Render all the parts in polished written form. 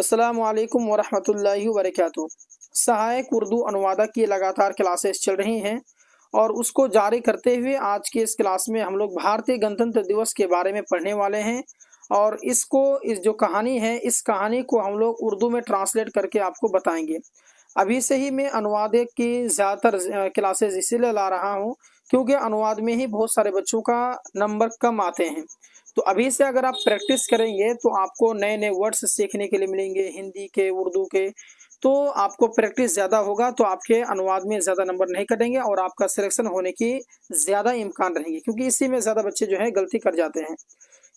अस्सलामु अलैकुम वरहमतुल्लाहि वबरकातुहू। सहायक उर्दू अनुवादक की लगातार क्लासेस चल रही हैं और उसको जारी करते हुए आज की इस क्लास में हम लोग भारतीय गणतंत्र दिवस के बारे में पढ़ने वाले हैं। और इस जो कहानी है, इस कहानी को हम लोग उर्दू में ट्रांसलेट करके आपको बताएंगे। अभी से ही मैं अनुवादक की ज़्यादातर क्लासेस इसीलिए ला रहा हूँ क्योंकि अनुवाद में ही बहुत सारे बच्चों का नंबर कम आते हैं। तो अभी से अगर आप प्रैक्टिस करेंगे तो आपको नए नए वर्ड्स सीखने के लिए मिलेंगे, हिंदी के, उर्दू के। तो आपको प्रैक्टिस ज़्यादा होगा तो आपके अनुवाद में ज़्यादा नंबर नहीं कटेंगे और आपका सिलेक्शन होने की ज़्यादा इम्कान रहेंगे, क्योंकि इसी में ज़्यादा बच्चे जो है गलती कर जाते हैं।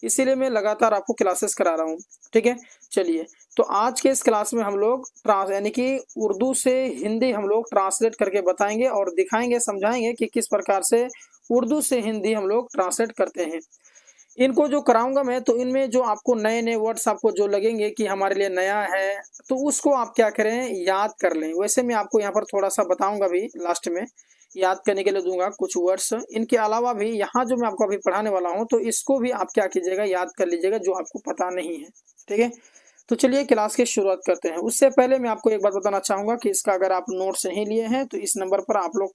इसीलिए मैं लगातार आपको क्लासेस करा रहा हूँ। ठीक है, चलिए। तो आज के इस क्लास में हम लोग यानी कि उर्दू से हिंदी हम लोग ट्रांसलेट करके बताएंगे और दिखाएंगे, समझाएंगे कि किस प्रकार से उर्दू से हिंदी हम लोग ट्रांसलेट करते हैं। इनको जो कराऊंगा मैं, तो इनमें जो आपको नए नए वर्ड्स आपको जो लगेंगे कि हमारे लिए नया है, तो उसको आप क्या करें, याद कर लें। वैसे मैं आपको यहाँ पर थोड़ा सा बताऊंगा भी, लास्ट में याद करने के लिए दूंगा कुछ वर्ड्स। इनके अलावा भी यहाँ जो मैं आपको अभी पढ़ाने वाला हूँ, तो इसको भी आप क्या कीजिएगा, याद कर लीजिएगा जो आपको पता नहीं है। ठीक है, तो चलिए क्लास की शुरुआत करते हैं। उससे पहले मैं आपको एक बात बताना चाहूँगा कि इसका अगर आप नोट्स नहीं लिए हैं तो इस नंबर पर आप लोग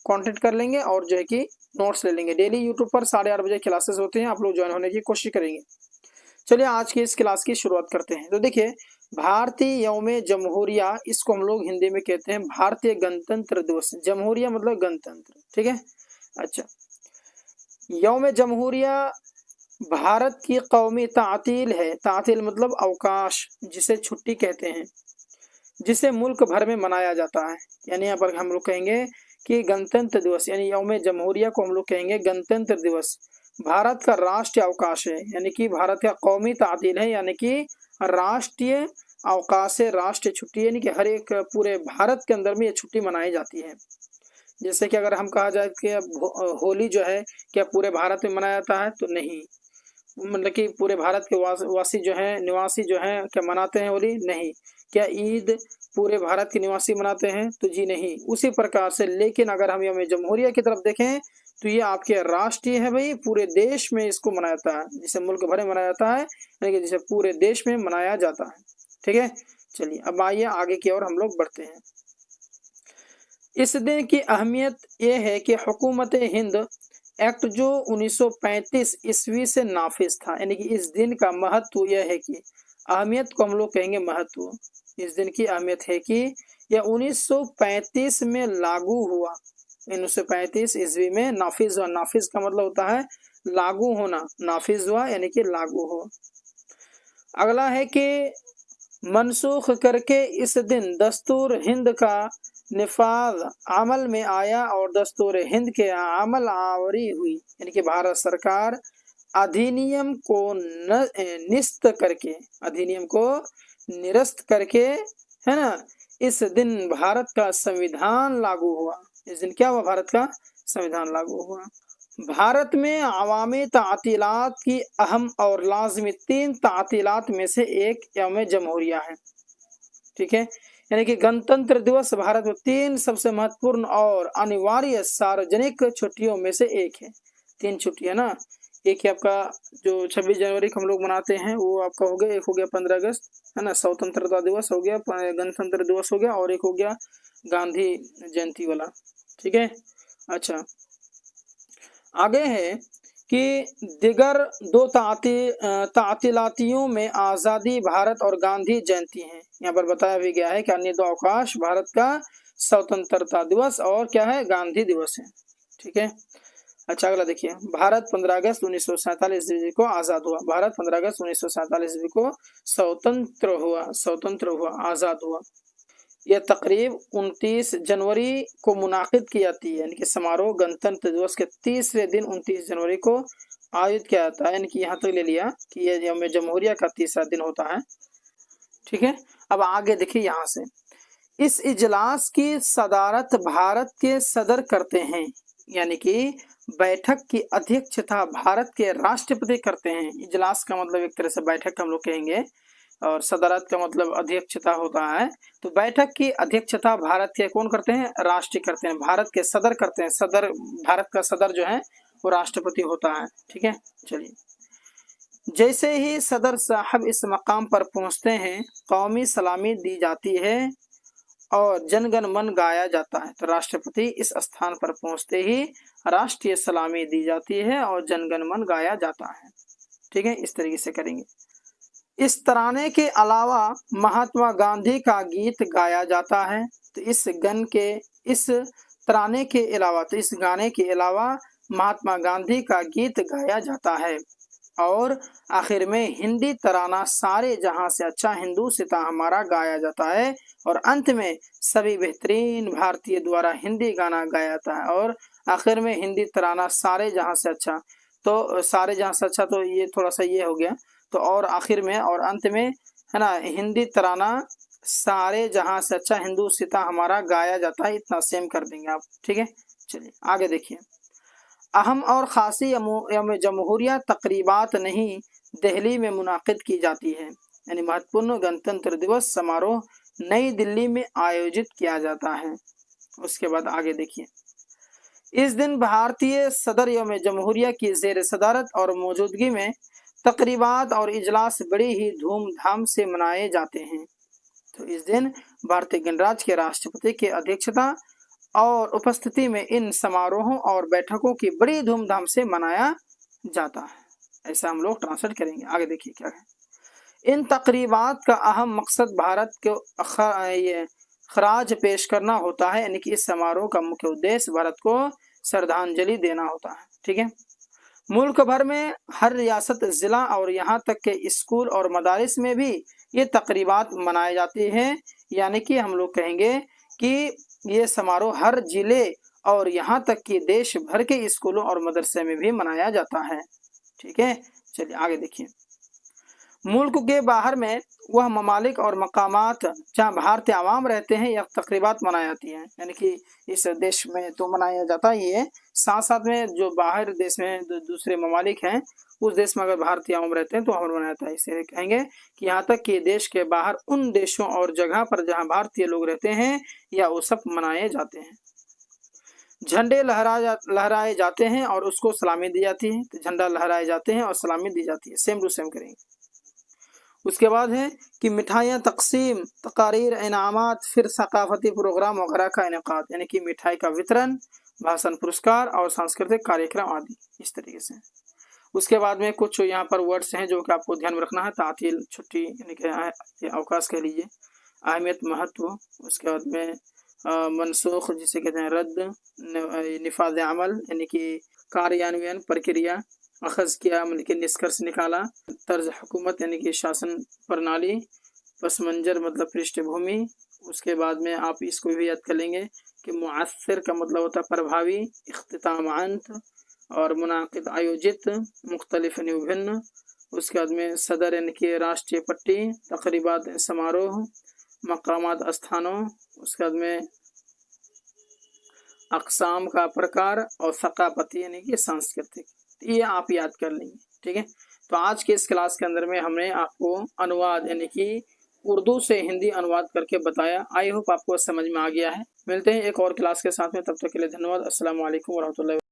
कांटेक्ट कर लेंगे और जो है कि नोट्स ले लेंगे। डेली यूट्यूब पर 8:30 बजे क्लासेस होते हैं, आप लोग ज्वाइन होने की कोशिश करेंगे। चलिए आज की इस क्लास की शुरुआत करते हैं। तो देखिए, भारतीय यौम जमहूरिया, इसको हम लोग हिंदी में कहते हैं भारतीय गणतंत्र दिवस। जमहूरिया मतलब गणतंत्र। ठीक है, अच्छा। यौम जमहूरिया भारत की कौमी तातील है। तातील मतलब अवकाश, जिसे छुट्टी कहते हैं, जिसे मुल्क भर में मनाया जाता है। यानी यहाँ पर हम लोग कहेंगे कि गणतंत्र दिवस यानी यौम जमहूरिया को हम लोग कहेंगे गणतंत्र दिवस। भारत का राष्ट्रीय अवकाश है, यानी कि भारत का कौमी तातील है, यानी कि राष्ट्रीय अवकाश है, राष्ट्रीय छुट्टी, यानी कि हर एक पूरे भारत के अंदर में ये छुट्टी मनाई जाती है। जैसे कि अगर हम कहा जाए कि अब होली जो है क्या पूरे भारत में मनाया जाता है, तो नहीं। मतलब कि पूरे भारत के वासी जो है, निवासी जो है, क्या मनाते हैं होली? नहीं। क्या ईद पूरे भारत के निवासी मनाते हैं? तो जी नहीं। उसी प्रकार से, लेकिन अगर हम यौम जमहूरिया की तरफ देखें तो ये आपके राष्ट्रीय है भाई, पूरे देश में इसको मनाया जाता है, जिसे मुल्क भर में मनाया जाता है, यानी कि जिसे पूरे देश में मनाया जाता है। ठीक है, चलिए अब आइए आगे की ओर हम लोग बढ़ते हैं। इस दिन की अहमियत यह है कि हुकूमत हिंद एक्ट जो 1935 ईस्वी से नाफिज था, यानी कि इस दिन का महत्व यह है कि, अहमियत को हम लोग कहेंगे महत्व। इस दिन की अहमियत है कि यह 1935 में लागू हुआ। 1935 ईस्वी में नाफिज हुआ। नाफिज का मतलब होता है लागू होना, नाफिज हुआ यानी कि लागू हुआ। अगला है कि मनसूख करके इस दिन दस्तूर हिंद का निफाज अमल में आया और दस्तूर हिंद के अमल आवरी हुई, यानी कि भारत सरकार अधिनियम को निस्त करके, अधिनियम को निरस्त करके, है ना, इस दिन भारत का संविधान लागू हुआ। इस दिन क्या हुआ? भारत का संविधान लागू हुआ। भारत में अवामी तातीलात की अहम और लाजमी 3 तातीलात में से एक यौम जमहूरिया है। ठीक है, यानी कि गणतंत्र दिवस भारत में 3 सबसे महत्वपूर्ण और अनिवार्य सार्वजनिक छुट्टियों में से एक है। 3 छुट्टी है ना। एक है आपका जो 26 जनवरी को हम लोग मनाते हैं, वो आपका हो गया। एक हो गया 15 अगस्त, है ना, स्वतंत्रता दिवस हो गया, गणतंत्र दिवस हो गया, और एक हो गया गांधी जयंती वाला। ठीक है, अच्छा। आगे है कि दिगर 2 तातीलातियों में आज़ादी भारत और गांधी जयंती है। यहाँ पर बताया भी गया है कि अन्य 2 अवकाश भारत का स्वतंत्रता दिवस और क्या है, गांधी दिवस है। ठीक है, अच्छा। अगला देखिए, भारत 15 अगस्त 1947 ईस्वी को आज़ाद हुआ। भारत 15 अगस्त 1947 ईस्वी को स्वतंत्र हुआ, आज़ाद हुआ। यह तकरीब 29 जनवरी को मुनाकिद की जाती है, यानी कि समारोह गणतंत्र दिवस के तीसरे दिन 29 जनवरी को आयोजित किया जाता है। यानी कि यहाँ तक ले लिया कि यह यौम जमहूरिया का तीसरा दिन होता है। ठीक है, अब आगे देखिए यहाँ से, इस इजलास की सदारत भारत के सदर करते हैं, यानी कि बैठक की अध्यक्षता भारत के राष्ट्रपति करते हैं। इजलास का मतलब एक तरह से बैठक हम लोग कहेंगे, और सदारत का मतलब अध्यक्षता होता है। तो बैठक की अध्यक्षता भारत के कौन करते हैं? राष्ट्रपति करते हैं। भारत के सदर करते हैं। सदर, भारत का सदर जो है वो राष्ट्रपति होता है। ठीक है, चलिए। जैसे ही सदर साहब इस मकाम पर पहुंचते हैं, कौमी सलामी दी जाती है और जनगण मन गाया जाता है। तो राष्ट्रपति इस स्थान पर पहुंचते ही राष्ट्रीय सलामी दी जाती है और जनगण मन गाया जाता है। ठीक है, इस तरीके से करेंगे। इस तराने के अलावा महात्मा गांधी का गीत गाया जाता है। तो इस तराने के अलावा, तो इस गाने के अलावा महात्मा गांधी का गीत गाया जाता है। और आखिर में हिंदी तराना सारे जहां से अच्छा हिंदुस्तां हमारा गाया जाता है। और अंत में सभी बेहतरीन भारतीय द्वारा हिंदी गाना गाया जाता है। और आखिर में हिंदी तराना सारे जहां से अच्छा, तो सारे जहां से अच्छा, तो ये थोड़ा सा ये हो गया। तो और आखिर में और अंत में है ना, हिंदी तराना सारे जहां से अच्छा हिंदुस्तां हमारा गाया जाता है, इतना सेम कर देंगे आप। ठीक है, चलिए आगे देखिए। अहम और खासी यौम जमहूरिया तकरीबात नहीं दिल्ली में मुनाकिद की जाती है। यानी महत्वपूर्ण गणतंत्र दिवस समारोह नई दिल्ली में आयोजित किया जाता है। उसके बाद आगे देखिए। इस दिन भारतीय सदर यौम जमहूरिया की जेर सदारत और मौजूदगी में तकरीबात और इजलास बड़ी ही धूमधाम से मनाए जाते हैं। तो इस दिन भारतीय गणराज्य के राष्ट्रपति की अध्यक्षता और उपस्थिति में इन समारोहों और बैठकों की बड़ी धूमधाम से मनाया जाता है। ऐसा हम लोग ट्रांसलेट करेंगे। आगे देखिए क्या है। इन तकरीबात का अहम मकसद भारत को खराज पेश करना होता है। यानी कि इस समारोह का मुख्य उद्देश्य भारत को श्रद्धांजलि देना होता है। ठीक है, मुल्क भर में हर रियासत, जिला और यहाँ तक के स्कूल और मदारिस में भी ये तकरीबात मनाई जाती हैं। यानी कि हम लोग कहेंगे कि ये समारोह हर जिले और यहाँ तक कि देश भर के स्कूलों और मदरसे में भी मनाया जाता है। ठीक है, चलिए आगे देखिए। मुल्क के बाहर में वह ममालिक और मकामात जहाँ भारतीय आवाम रहते हैं, यह तकरीबात मनाई जाती हैं। यानी कि इस देश में तो मनाया जाता ही है, साथ साथ में जो बाहर देश में दूसरे ममालिक हैं, उस देश में अगर भारतीय आवाम रहते हैं तो हम मनाया जाता है। इसे कहेंगे कि यहाँ तक कि देश के बाहर उन देशों और जगह पर जहाँ भारतीय लोग रहते हैं, या वो सब मनाए जाते हैं। झंडे लहराए जाते हैं और उसको सलामी दी जाती है। तो झंडा लहराए जाते हैं और सलामी दी जाती है, सेम टू सेम करेंगे। उसके बाद है कि मिठाइयाँ तकसीम, तकारीर, इनामात, फिर सकाफती प्रोग्राम वगैरह का इनेकाद। यानी कि मिठाई का वितरण, भाषण, पुरस्कार और सांस्कृतिक कार्यक्रम आदि, इस तरीके से। उसके बाद में कुछ यहाँ पर वर्ड्स हैं जो कि आपको ध्यान में रखना है। तातील, छुट्टी, यानी कि अवकाश कह लीजिए। अहमियत, महत्व। उसके बाद में मनसूख, जिसे कहते हैं रद्द। निफाज अमल, यानी कि कार्यान्वयन, प्रक्रिया। अखज़ किया, मतलब कि निष्कर्ष निकाला। तर्ज हुकूमत, यानी कि शासन प्रणाली। पस मंजर मतलब पृष्ठभूमि। उसके बाद में आप इसको भी याद कर लेंगे कि मुअस्सिर का मतलब होता है प्रभावी। इख्तिताम, अंत। और मुनाकिद, आयोजित। मुख्तलिफ, विभिन्न। उसके बाद में सदर, यानी कि राष्ट्रीय पट्टी। तकरीबात, समारोह। मकामात, स्थानों। उसके बाद में अक़साम का प्रकार। और सकाफती, यानी कि सांस्कृतिक। ये आप याद कर लेंगे। ठीक है, तो आज के इस क्लास के अंदर में हमने आपको अनुवाद, यानी कि उर्दू से हिंदी अनुवाद करके बताया। आई होप आपको समझ में आ गया है। मिलते हैं एक और क्लास के साथ में, तब तक के लिए धन्यवाद। अस्सलाम वालेकुम वरहमतुल्लाहि।